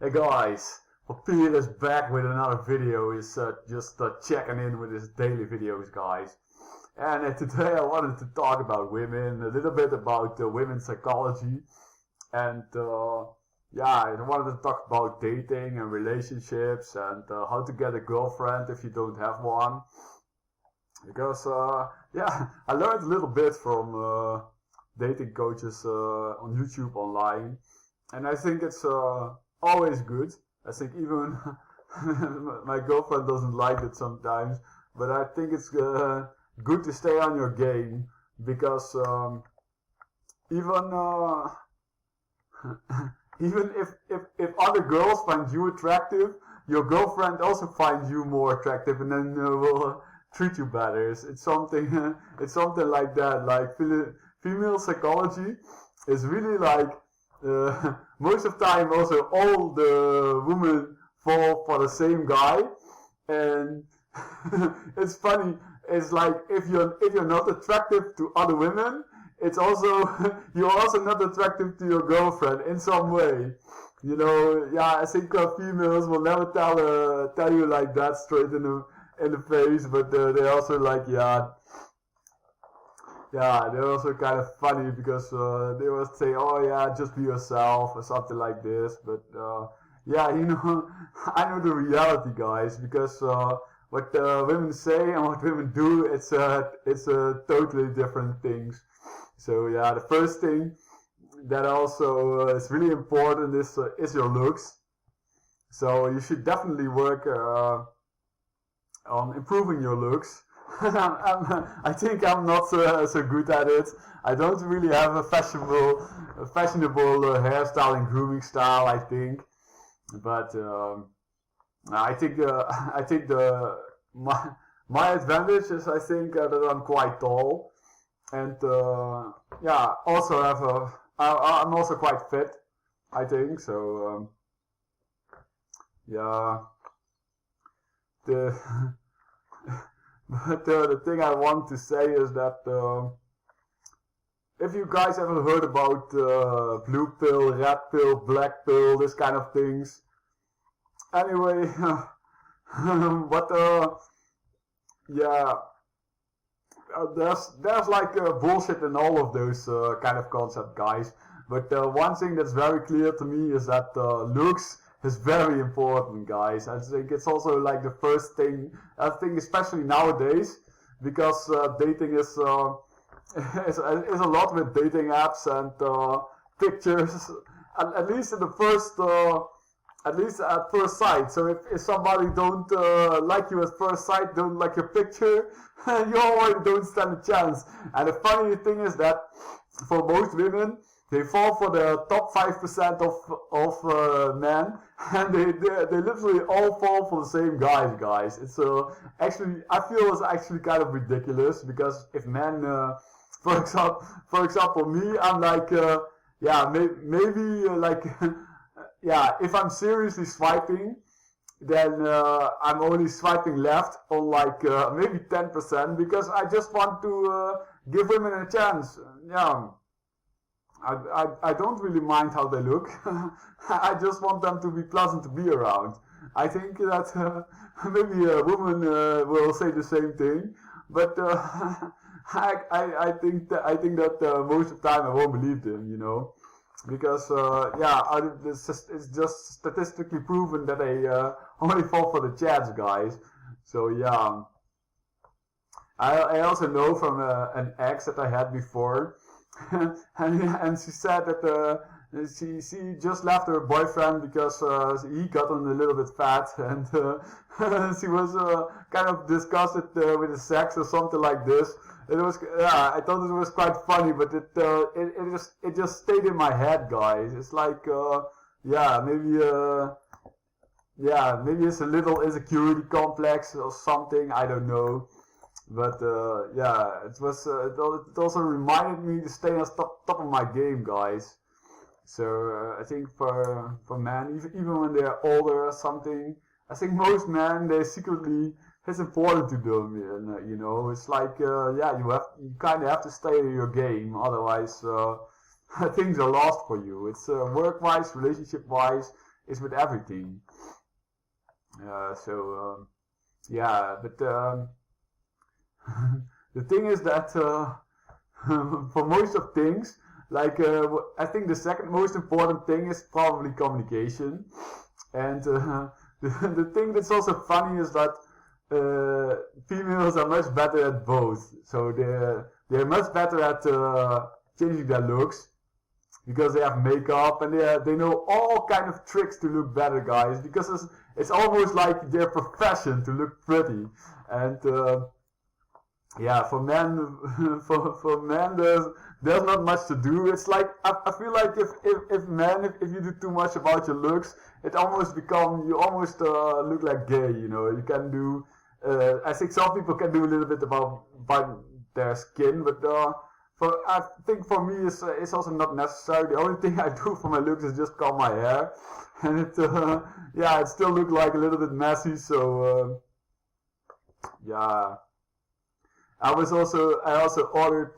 Hey guys, Papier is back with another video. He's just checking in with his daily videos, guys. And today I wanted to talk about women, a little bit about women's psychology. And yeah, I wanted to talk about dating and relationships and how to get a girlfriend if you don't have one. Because yeah, I learned a little bit from dating coaches on YouTube online. And I think it's always good. I think even my girlfriend doesn't like it sometimes, but I think it's good to stay on your game because even even if other girls find you attractive, your girlfriend also finds you more attractive, and then will treat you better. It's something it's something like that. Like female psychology is really like. Most of the time also all the women fall for the same guy, and it's funny, it's like if you're not attractive to other women, it's also you're also not attractive to your girlfriend in some way, you know. Yeah, I think females will never tell you like that straight in the face, but they're also like, yeah, they're also kind of funny because they will say, "Oh yeah, just be yourself" or something like this. But yeah, you know, I know the reality, guys, because what women say and what women do, it's totally different things. So yeah, the first thing that also is really important is your looks. So you should definitely work on improving your looks. I think I'm not so good at it. I don't really have a fashionable hairstyle and grooming style, I think. But I think my advantage is, I think, that I'm quite tall, and yeah, also I'm also quite fit, I think. So yeah, the But the thing I want to say is that if you guys ever heard about blue pill, red pill, black pill, this kind of things. Anyway, but yeah, there's like bullshit in all of those kind of concepts, guys. But one thing that's very clear to me is that looks is very important, guys. I think it's also like the first thing. I think especially nowadays, because dating is a lot with dating apps and pictures. At least in the first, at least at first sight. So if somebody don't like you at first sight, don't like your picture, you already don't stand a chance. And the funny thing is that for most women, they fall for the top 5% of men, and they literally all fall for the same guys. It's actually, I feel it's actually kind of ridiculous, because if men, for example, me, I'm like, yeah, maybe like, yeah, if I'm seriously swiping, then I'm only swiping left on like maybe 10%, because I just want to give women a chance. Yeah. I don't really mind how they look. I just want them to be pleasant to be around. I think that maybe a woman will say the same thing, but I think that most of the time I won't believe them, you know, because yeah, it's just statistically proven that they only fall for the chats, guys. So yeah, I also know from an ex that I had before. and she said that she just left her boyfriend because he got on a little bit fat, and she was kind of disgusted with his sex or something like this. It was, yeah, I thought it was quite funny, but it just stayed in my head, guys. It's like yeah, maybe it's a little insecurity complex or something, I don't know. But yeah, it also reminded me to stay on top of my game, guys. So I think for men, even when they're older or something, I think most men, they secretly, it's important to them, and you know, it's like yeah, you kind of have to stay in your game, otherwise things are lost for you. It's work-wise, relationship-wise, is with everything. Yeah, but the thing is that for most of things, like I think the second most important thing is probably communication. And the thing that's also funny is that females are much better at both. So they're much better at changing their looks because they have makeup and they know all kind of tricks to look better, guys. Because it's almost like their profession to look pretty. And yeah, for men, for men, there's not much to do. It's like I feel like if men, if you do too much about your looks, it almost you almost look like gay. You know, you can do. I think some people can do a little bit about their skin, but I think for me it's also not necessary. The only thing I do for my looks is just comb my hair, and it still look like a little bit messy. So yeah. I also ordered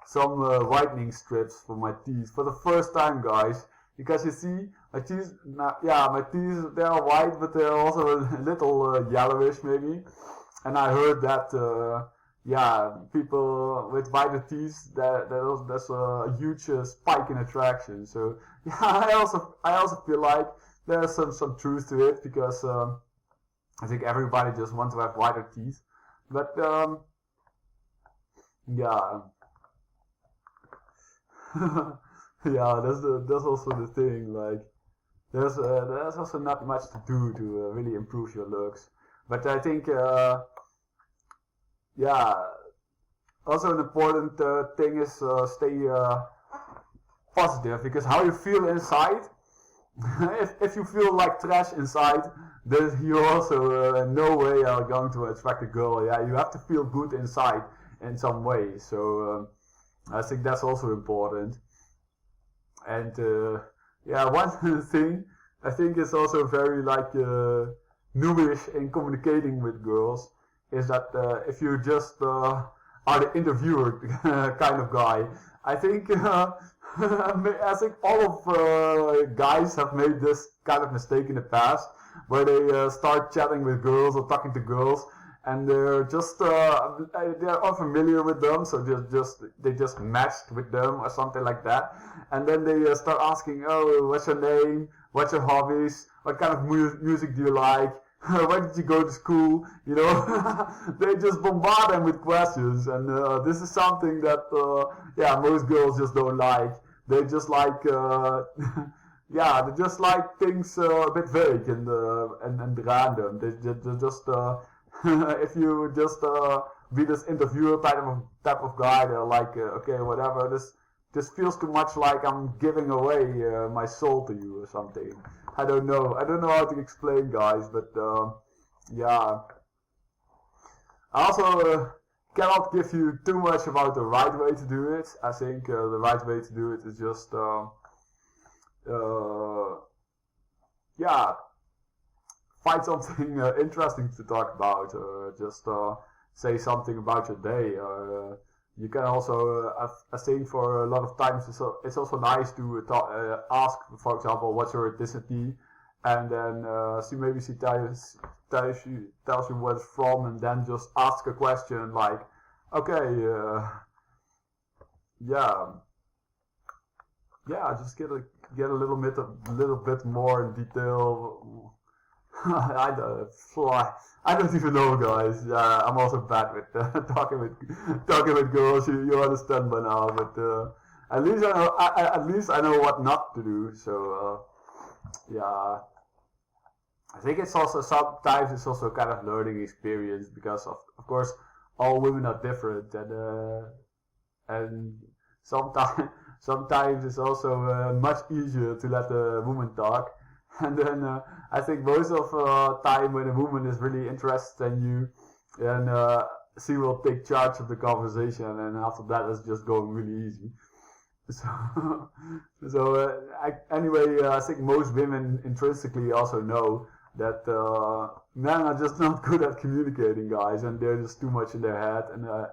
some whitening strips for my teeth for the first time, guys. Because you see, my teeth, they are white, but they're also a little yellowish maybe. And I heard that people with whiter teeth, there's a huge spike in attraction. So yeah, I also feel like there's some truth to it, because I think everybody just wants to have whiter teeth. But yeah, yeah, that's also the thing. Like, there's also not much to do to really improve your looks. But I think also an important thing is stay positive, because how you feel inside. if you feel like trash inside, then you also in no way are going to attract a girl. Yeah, you have to feel good inside in some way. So I think that's also important. And one thing I think is also very like newish in communicating with girls is that if you just are the interviewer kind of guy, I think I think all of guys have made this kind of mistake in the past, where they start chatting with girls or talking to girls, and they're just they're unfamiliar with them, so they just matched with them or something like that, and then they start asking, oh, what's your name, what's your hobbies, what kind of music do you like, where did you go to school, you know. They just bombard them with questions, and this is something that most girls just don't like. They just like they just like things a bit vague and random. They just if you just be this interviewer type of guy, they're like okay, whatever, this feels too much like I'm giving away my soul to you or something. I don't know how to explain, guys, but yeah. I also cannot give you too much about the right way to do it. I think the right way to do it is just find something interesting to talk about, just say something about your day. You can also, I think for a lot of times it's also nice to ask, for example, what's your ethnicity, and then she tells you where it's from, and then just ask a question like, okay, just get a little bit more in detail. I don't even know, guys. I'm also bad with talking with girls. You understand by now, but at least I know. At least I know what not to do. So yeah, I think it's also sometimes it's also kind of learning experience, because of course all women are different, and sometimes it's also much easier to let a woman talk. And then I think most of time when a woman is really interested in you, then she will take charge of the conversation, and after that it's just going really easy. So I think most women intrinsically also know that men are just not good at communicating, guys, and they're just too much in their head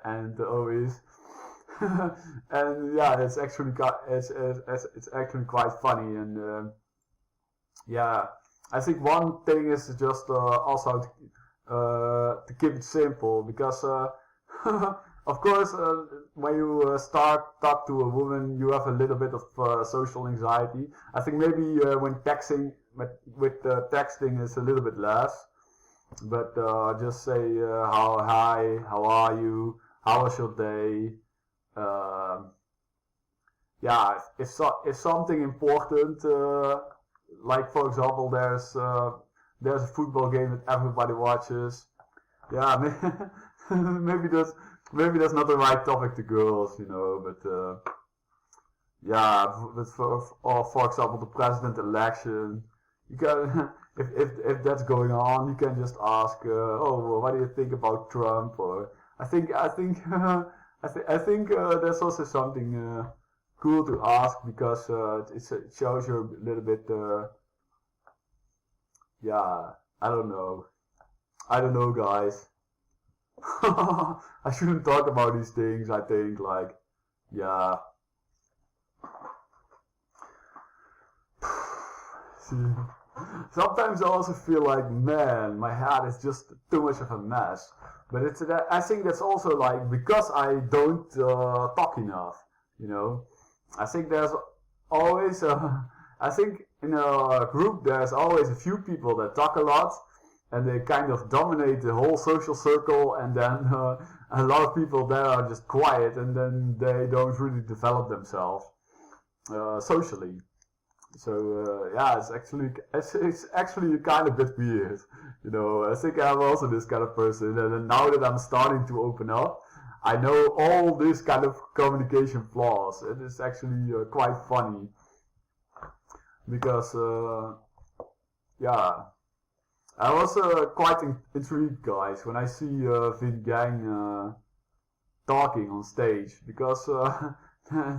and always. And yeah, it's actually quite funny, and yeah, I think one thing is just also to keep it simple because of course when you start talk to a woman you have a little bit of social anxiety. I think maybe when texting with texting is a little bit less, but just say hi, how are you, how was your day. Um yeah, if something important, like for example, there's a football game that everybody watches. Yeah, maybe that's not the right topic to girls, But yeah, but for example, the president election, you can if that's going on, you can just ask, oh, well, what do you think about Trump? Or I think that's also something cool to ask because it shows you a little bit. Yeah, I don't know. I don't know, guys. I shouldn't talk about these things. I think yeah. See, sometimes I also feel like, man, my head is just too much of a mess. But I think that's also like because I don't talk enough. You know, I think there's always I think in a group there's always a few people that talk a lot and they kind of dominate the whole social circle, and then a lot of people there are just quiet and then they don't really develop themselves socially. So yeah, it's actually kind of bit weird, I think I'm also this kind of person, and then now that I'm starting to open up, I know all this kind of communication flaws. It is actually quite funny because yeah, I was quite intrigued, guys, when I see Vin Gang talking on stage because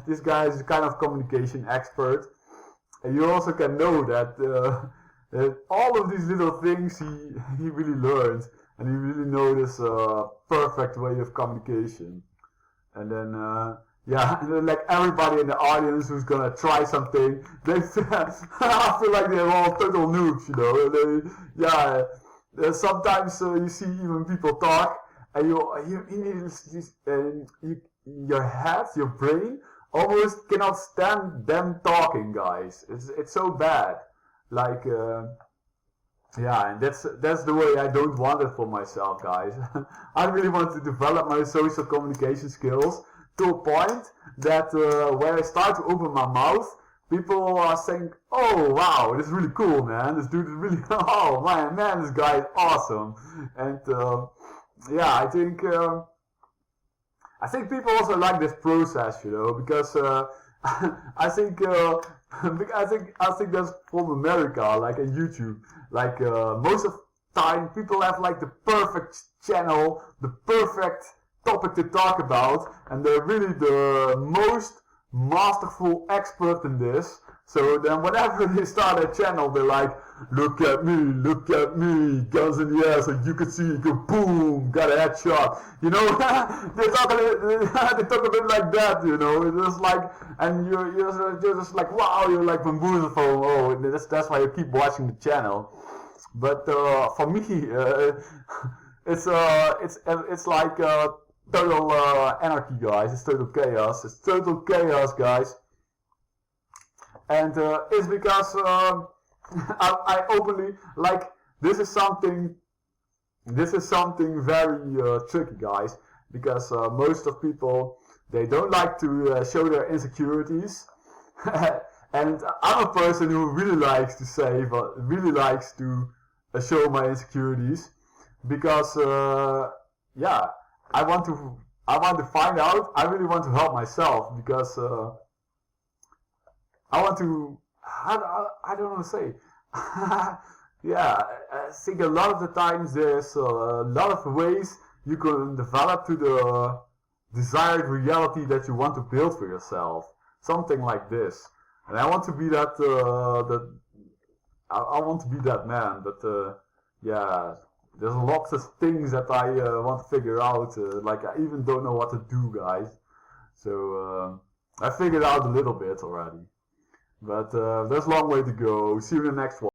this guy is a kind of communication expert. And you also can know that all of these little things he really learned, and he really knows this perfect way of communication. And then yeah, and then like everybody in the audience who's gonna try something, they I feel like they're all total noobs, sometimes you see even people talk, and you need this, your head, your brain almost cannot stand them talking, guys. It's so bad. Like yeah, and that's the way I don't want it for myself, guys. I really want to develop my social communication skills to a point that where I start to open my mouth, people are saying, "Oh wow, this is really cool, man. This dude is really oh man, this guy is awesome." And yeah, I think people also like this process, because I think I think that's from America, like in YouTube. Like most of the time, people have like the perfect channel, the perfect topic to talk about, and they're really the most masterful expert in this. So then whenever they start a channel, they're like, look at me, guns in the air, so you can see, go boom, got a headshot. They talk a bit like that, It's just like, and you're just like, wow, you're like bamboozled for, oh, that's why you keep watching the channel. But for me, it's like total anarchy, guys. It's total chaos. It's total chaos, guys. And it's because I openly like this is something very tricky, guys, because most of people, they don't like to show their insecurities. And I'm a person who really likes to say, but really likes to show my insecurities because yeah, I want to find out. I really want to help myself because I want to. I don't know what to say. Yeah, I think a lot of the times there's a lot of ways you can develop to the desired reality that you want to build for yourself. Something like this. And I want to be that. I want to be that man. But yeah, there's lots of things that I want to figure out. Like I even don't know what to do, guys. So I figured out a little bit already. But there's a long way to go. See you in the next one.